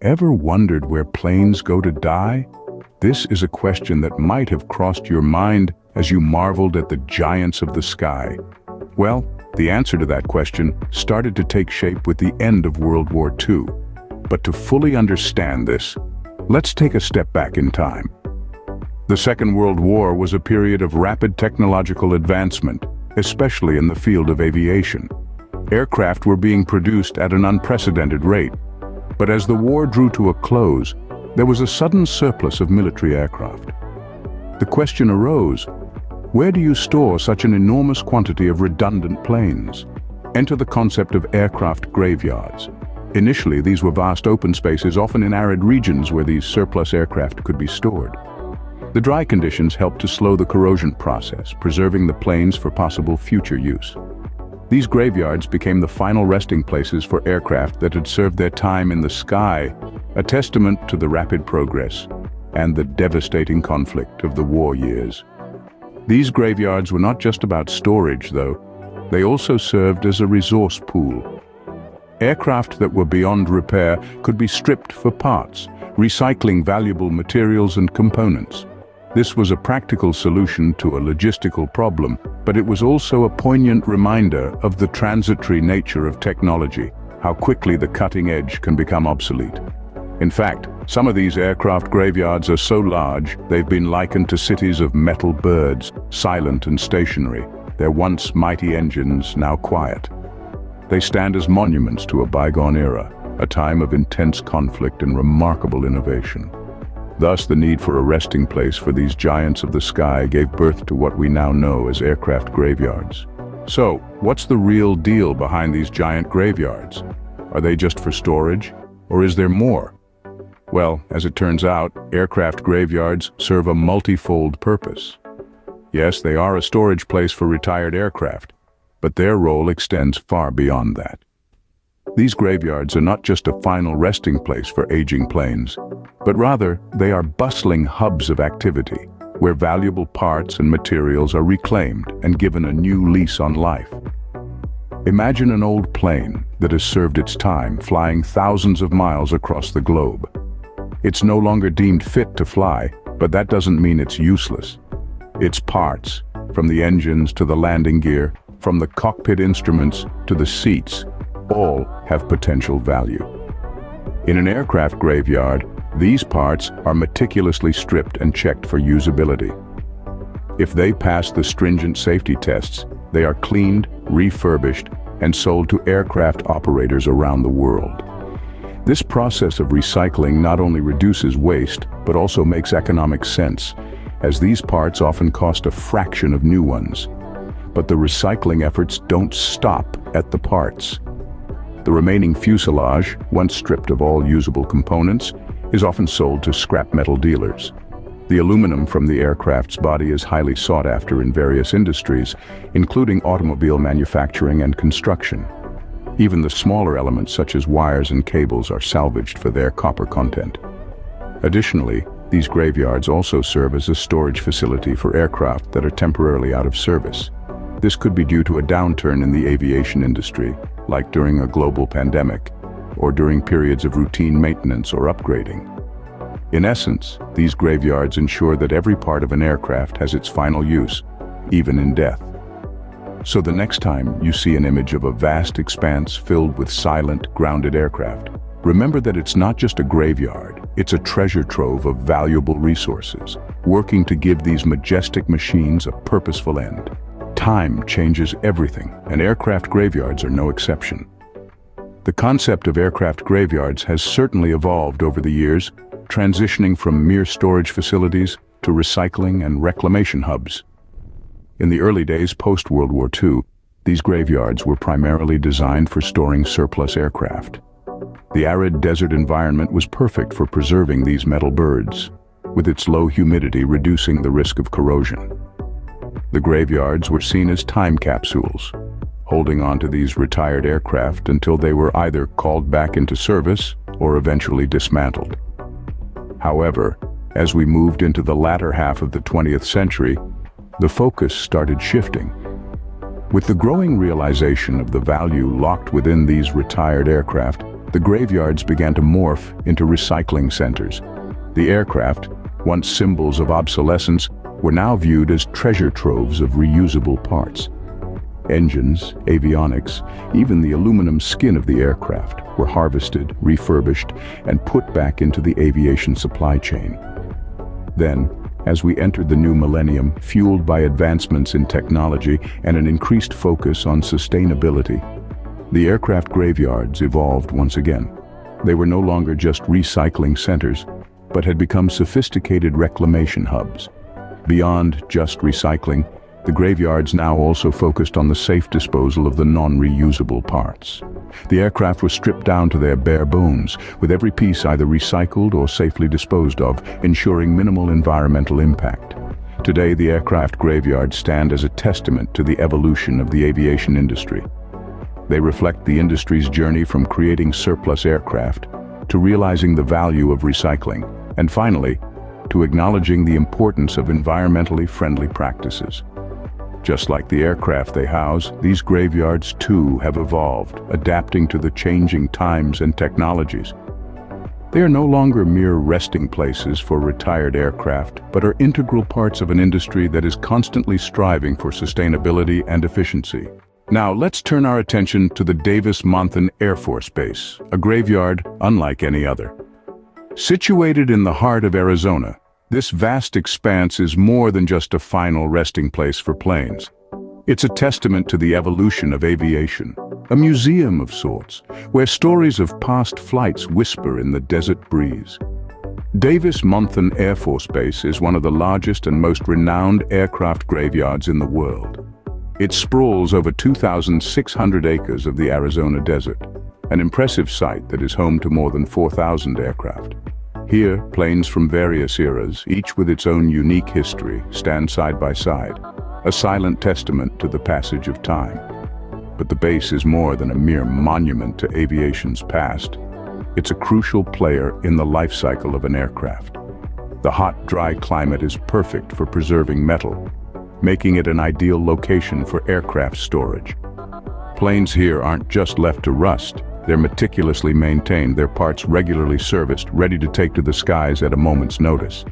Ever wondered where planes go to die? This is a question that might have crossed your mind as you marveled at the giants of the sky. Well, the answer to that question started to take shape with the end of World War II. But to fully understand this, let's take a step back in time. The Second World War was a period of rapid technological advancement, especially in the field of aviation. Aircraft were being produced at an unprecedented rate. But as the war drew to a close, there was a sudden surplus of military aircraft. The question arose, where do you store such an enormous quantity of redundant planes? Enter the concept of aircraft graveyards. Initially, these were vast open spaces, often in arid regions where these surplus aircraft could be stored. The dry conditions helped to slow the corrosion process, preserving the planes for possible future use. These graveyards became the final resting places for aircraft that had served their time in the sky, a testament to the rapid progress and the devastating conflict of the war years. These graveyards were not just about storage, though. They also served as a resource pool. Aircraft that were beyond repair could be stripped for parts, recycling valuable materials and components. This was a practical solution to a logistical problem, but it was also a poignant reminder of the transitory nature of technology, how quickly the cutting edge can become obsolete. In fact, some of these aircraft graveyards are so large, they've been likened to cities of metal birds, silent and stationary, their once mighty engines now quiet. They stand as monuments to a bygone era, a time of intense conflict and remarkable innovation. Thus, the need for a resting place for these giants of the sky gave birth to what we now know as aircraft graveyards. So, what's the real deal behind these giant graveyards? Are they just for storage, or is there more? Well, as it turns out, aircraft graveyards serve a multifold purpose. Yes, they are a storage place for retired aircraft, but their role extends far beyond that. These graveyards are not just a final resting place for aging planes, but rather they are bustling hubs of activity, where valuable parts and materials are reclaimed and given a new lease on life. Imagine an old plane that has served its time flying thousands of miles across the globe. It's no longer deemed fit to fly, but that doesn't mean it's useless. Its parts, from the engines to the landing gear, from the cockpit instruments to the seats, all have potential value. In an aircraft graveyard, these parts are meticulously stripped and checked for usability. If they pass the stringent safety tests, they are cleaned, refurbished, and sold to aircraft operators around the world. This process of recycling not only reduces waste, but also makes economic sense, as these parts often cost a fraction of new ones. But the recycling efforts don't stop at the parts. The remaining fuselage, once stripped of all usable components, is often sold to scrap metal dealers. The aluminum from the aircraft's body is highly sought after in various industries, including automobile manufacturing and construction. Even the smaller elements such as wires and cables are salvaged for their copper content. Additionally, these graveyards also serve as a storage facility for aircraft that are temporarily out of service. This could be due to a downturn in the aviation industry, like during a global pandemic, or during periods of routine maintenance or upgrading. In essence, these graveyards ensure that every part of an aircraft has its final use, even in death. So the next time you see an image of a vast expanse filled with silent, grounded aircraft, remember that it's not just a graveyard, it's a treasure trove of valuable resources, working to give these majestic machines a purposeful end. Time changes everything, and aircraft graveyards are no exception. The concept of aircraft graveyards has certainly evolved over the years, transitioning from mere storage facilities to recycling and reclamation hubs. In the early days post-World War II, these graveyards were primarily designed for storing surplus aircraft. The arid desert environment was perfect for preserving these metal birds, with its low humidity reducing the risk of corrosion. The graveyards were seen as time capsules, holding on to these retired aircraft until they were either called back into service or eventually dismantled. However, as we moved into the latter half of the 20th century, the focus started shifting. With the growing realization of the value locked within these retired aircraft, the graveyards began to morph into recycling centers. The aircraft, once symbols of obsolescence, were now viewed as treasure troves of reusable parts. Engines, avionics, even the aluminum skin of the aircraft were harvested, refurbished, and put back into the aviation supply chain. Then, as we entered the new millennium, fueled by advancements in technology and an increased focus on sustainability, the aircraft graveyards evolved once again. They were no longer just recycling centers, but had become sophisticated reclamation hubs. Beyond just recycling, the graveyards now also focused on the safe disposal of the non-reusable parts. The aircraft was stripped down to their bare bones, with every piece either recycled or safely disposed of, ensuring minimal environmental impact. Today, the aircraft graveyards stand as a testament to the evolution of the aviation industry. They reflect the industry's journey from creating surplus aircraft to realizing the value of recycling, and finally, to acknowledging the importance of environmentally friendly practices. Just like the aircraft they house, these graveyards too have evolved, adapting to the changing times and technologies. They are no longer mere resting places for retired aircraft, but are integral parts of an industry that is constantly striving for sustainability and efficiency. Now, let's turn our attention to the Davis-Monthan Air Force Base, a graveyard unlike any other. Situated in the heart of Arizona, this vast expanse is more than just a final resting place for planes. It's a testament to the evolution of aviation, a museum of sorts, where stories of past flights whisper in the desert breeze. Davis-Monthan Air Force Base is one of the largest and most renowned aircraft graveyards in the world. It sprawls over 2,600 acres of the Arizona desert, an impressive site that is home to more than 4,000 aircraft. Here, planes from various eras, each with its own unique history, stand side by side, a silent testament to the passage of time. But the base is more than a mere monument to aviation's past. It's a crucial player in the life cycle of an aircraft. The hot, dry climate is perfect for preserving metal, making it an ideal location for aircraft storage. Planes here aren't just left to rust. They're meticulously maintained, their parts regularly serviced, ready to take to the skies at a moment's notice.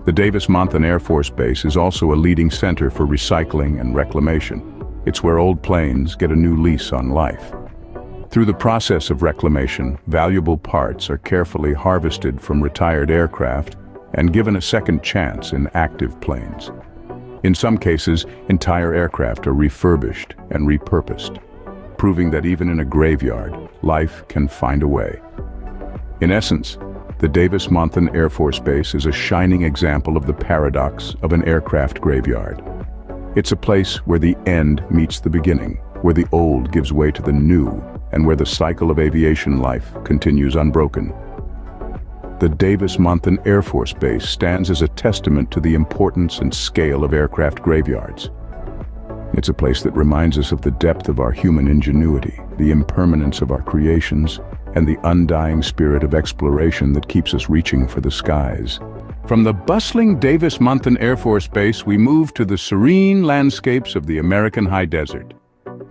The Davis-Monthan Air Force Base is also a leading center for recycling and reclamation. It's where old planes get a new lease on life. Through the process of reclamation, valuable parts are carefully harvested from retired aircraft and given a second chance in active planes. In some cases, entire aircraft are refurbished and repurposed, proving that even in a graveyard, life can find a way. In essence, the Davis-Monthan Air Force Base is a shining example of the paradox of an aircraft graveyard. It's a place where the end meets the beginning, where the old gives way to the new, and where the cycle of aviation life continues unbroken. The Davis-Monthan Air Force Base stands as a testament to the importance and scale of aircraft graveyards. It's a place that reminds us of the depth of our human ingenuity, the impermanence of our creations, and the undying spirit of exploration that keeps us reaching for the skies. From the bustling Davis-Monthan Air Force Base, we move to the serene landscapes of the American High Desert.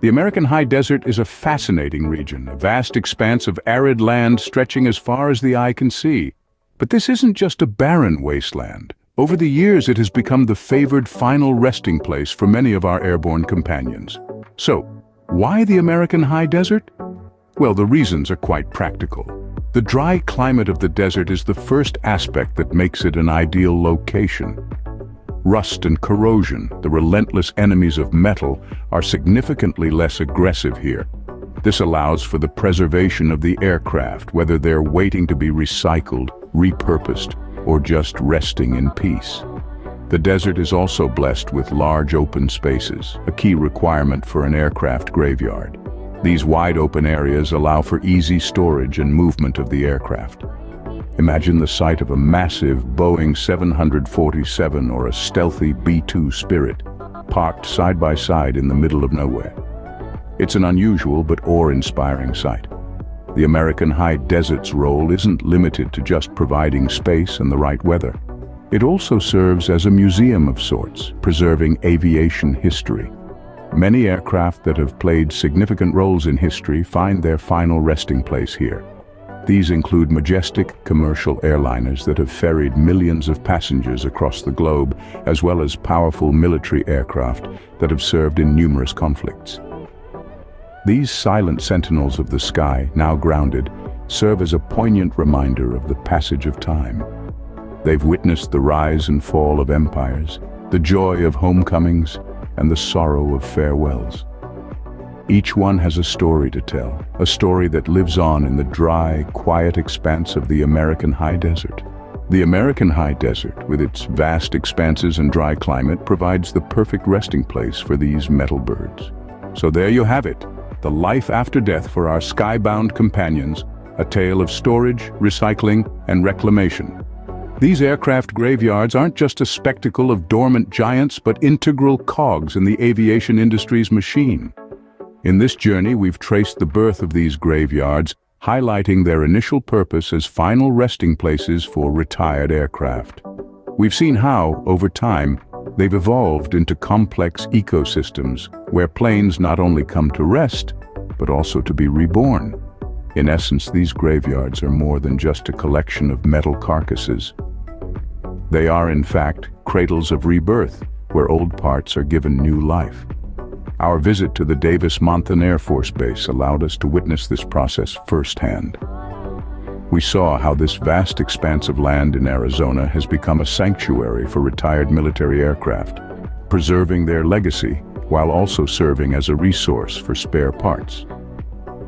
The American High Desert is a fascinating region, a vast expanse of arid land stretching as far as the eye can see. But this isn't just a barren wasteland. Over the years, it has become the favored final resting place for many of our airborne companions. So, why the American High Desert? Well, the reasons are quite practical. The dry climate of the desert is the first aspect that makes it an ideal location. Rust and corrosion, the relentless enemies of metal, are significantly less aggressive here. This allows for the preservation of the aircraft, whether they're waiting to be recycled, repurposed, or just resting in peace. The desert is also blessed with large open spaces, a key requirement for an aircraft graveyard. These wide open areas allow for easy storage and movement of the aircraft. Imagine the sight of a massive Boeing 747 or a stealthy B-2 Spirit, parked side by side in the middle of nowhere. It's an unusual but awe-inspiring sight. The American High Desert's role isn't limited to just providing space and the right weather. It also serves as a museum of sorts, preserving aviation history. Many aircraft that have played significant roles in history find their final resting place here. These include majestic commercial airliners that have ferried millions of passengers across the globe, as well as powerful military aircraft that have served in numerous conflicts. These silent sentinels of the sky, now grounded, serve as a poignant reminder of the passage of time. They've witnessed the rise and fall of empires, the joy of homecomings, and the sorrow of farewells. Each one has a story to tell, a story that lives on in the dry, quiet expanse of the American high desert. The American high desert, with its vast expanses and dry climate, provides the perfect resting place for these metal birds. So there you have it, the life after death for our skybound companions, a tale of storage, recycling, and reclamation. These aircraft graveyards aren't just a spectacle of dormant giants, but integral cogs in the aviation industry's machine. In this journey, we've traced the birth of these graveyards, highlighting their initial purpose as final resting places for retired aircraft. We've seen how, over time, they've evolved into complex ecosystems where planes not only come to rest, but also to be reborn. In essence, these graveyards are more than just a collection of metal carcasses. They are, in fact, cradles of rebirth, where old parts are given new life. Our visit to the Davis-Monthan Air Force Base allowed us to witness this process firsthand. We saw how this vast expanse of land in Arizona has become a sanctuary for retired military aircraft, preserving their legacy while also serving as a resource for spare parts.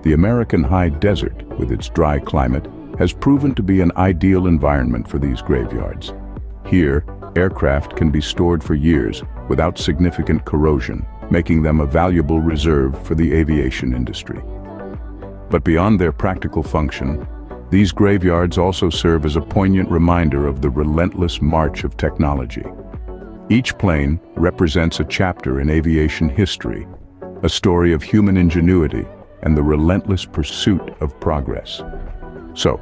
The American high desert, with its dry climate, has proven to be an ideal environment for these graveyards. Here, aircraft can be stored for years without significant corrosion, making them a valuable reserve for the aviation industry. But beyond their practical function, these graveyards also serve as a poignant reminder of the relentless march of technology. Each plane represents a chapter in aviation history, a story of human ingenuity and the relentless pursuit of progress. So,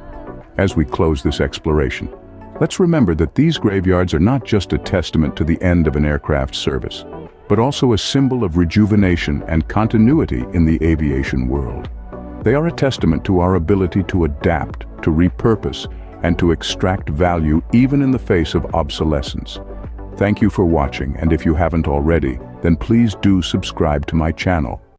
as we close this exploration, let's remember that these graveyards are not just a testament to the end of an aircraft's service, but also a symbol of rejuvenation and continuity in the aviation world. They are a testament to our ability to adapt, to repurpose, and to extract value even in the face of obsolescence. Thank you for watching, and if you haven't already, then please do subscribe to my channel.